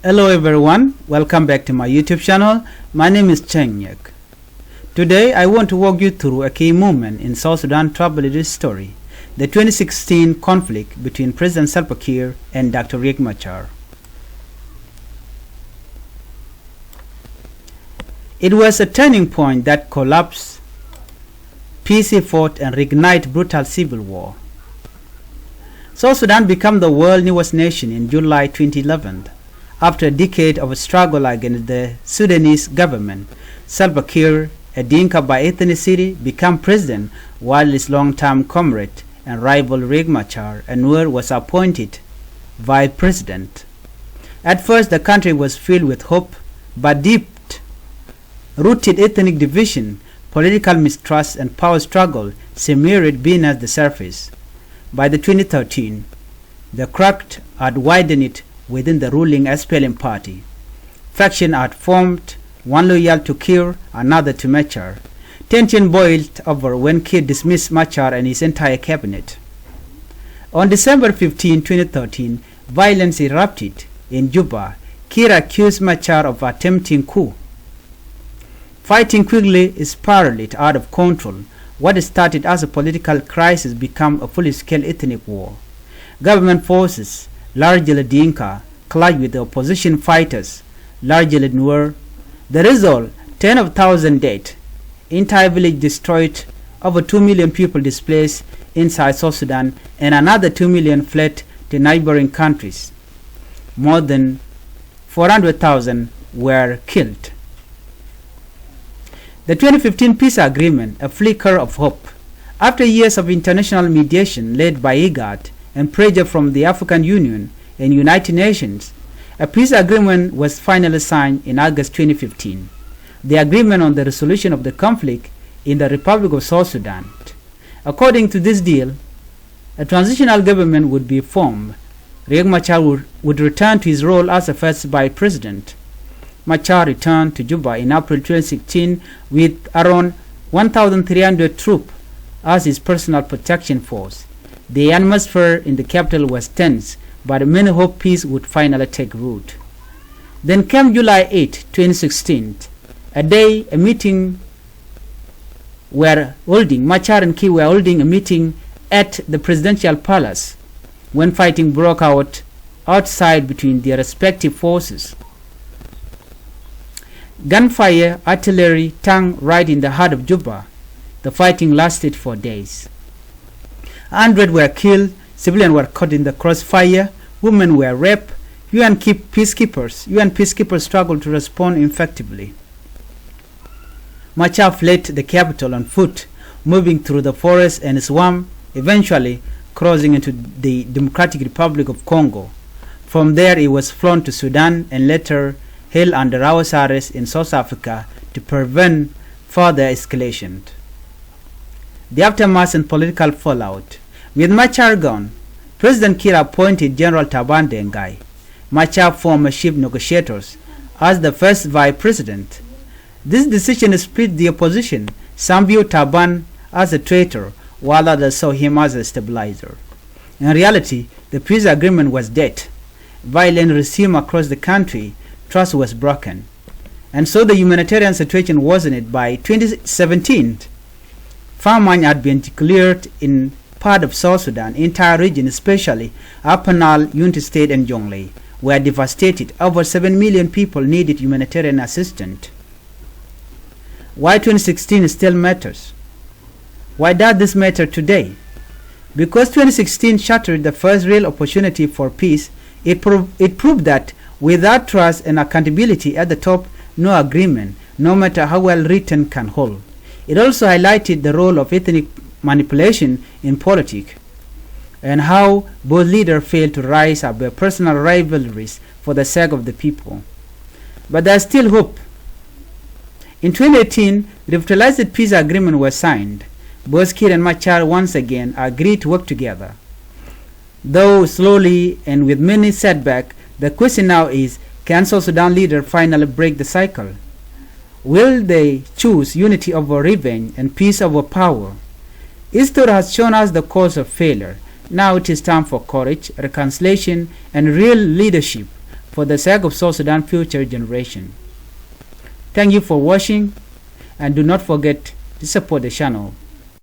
Hello everyone, welcome back to my YouTube channel. My name is Cheng Nyek. Today I want to walk you through a key moment in South Sudan troubled history, the 2016 conflict between President Salva Kiir and Dr. Riek Machar. It was a turning point that collapsed peace effort and reignite brutal civil war. South Sudan became the world's newest nation in July 2011. After a decade of a struggle against the Sudanese government, Salva Kiir, a Dinka by ethnicity, became president, while his long-term comrade and rival Riek Machar was appointed vice president. At first, the country was filled with hope, but deep-rooted ethnic division, political mistrust, and power struggle smeared beneath the surface. By the 2013, the crack had widened within the ruling SPLM party. Factions had formed, one loyal to Kiir, another to Machar. Tension boiled over when Kiir dismissed Machar and his entire cabinet. On December 15, 2013, violence erupted in Juba. Kiir accused Machar of attempting coup. Fighting quickly spiraled out of control. What started as a political crisis became a full-scale ethnic war. Government forces, largely Dinka, clashed with the opposition fighters, largely Nuer. The result, tens of thousands dead, entire village destroyed, over 2 million people displaced inside South Sudan, and another 2 million fled to neighboring countries. More than 400,000 were killed. The 2015 peace agreement, a flicker of hope. After years of international mediation led by IGAD and pressure from the African Union and United Nations, a peace agreement was finally signed in August 2015. The agreement on the resolution of the conflict in the Republic of South Sudan. According to this deal, a transitional government would be formed. Riek Machar would return to his role as the first vice president. Machar returned to Juba in April 2016 with around 1,300 troops as his personal protection force. The atmosphere in the capital was tense, but many hoped peace would finally take root. Then came July 8, 2016, a meeting Machar and Kiir were holding a meeting at the presidential palace when fighting broke out outside between their respective forces. Gunfire, artillery, tank right in the heart of Juba. The fighting lasted for days. 100 were killed, civilians were caught in the crossfire, women were raped. UN peacekeepers struggled to respond effectively. Machar fled the capital on foot, moving through the forest and swamp, eventually crossing into the Democratic Republic of Congo. From there he was flown to Sudan and later held under ARCSS in South Africa to prevent further escalation. The aftermath and political fallout. With Machar gone, President Kiir appointed General Taban Dengai. Machar former chief negotiators as the first vice president. This decision split the opposition. Some viewed Taban as a traitor, while others saw him as a stabilizer. In reality, the peace agreement was dead. Violence resumed across the country. Trust was broken. And so the humanitarian situation worsened. By 2017, famine had been declared in part of South Sudan. Entire region, especially Upper Nile, Unity State, and Jonglei, were devastated. Over 7 million people needed humanitarian assistance. Why 2016 still matters? Why does this matter today? Because 2016 shattered the first real opportunity for peace. It proved that without trust and accountability at the top, no agreement, no matter how well written, can hold. It also highlighted the role of ethnic manipulation in politics and how both leaders failed to rise above personal rivalries for the sake of the people. But there is still hope. In 2018, the revitalized peace agreement was signed. Both Kiir and Machar once again agreed to work together. Though slowly and with many setbacks, the question now is, can South Sudan leaders finally break the cycle? Will they choose unity over revenge and peace over power? History has shown us the cause of failure. Now it is time for courage, reconciliation, and real leadership. for the sake of South Sudan future generation. Thank you for watching, and do not forget to support the channel.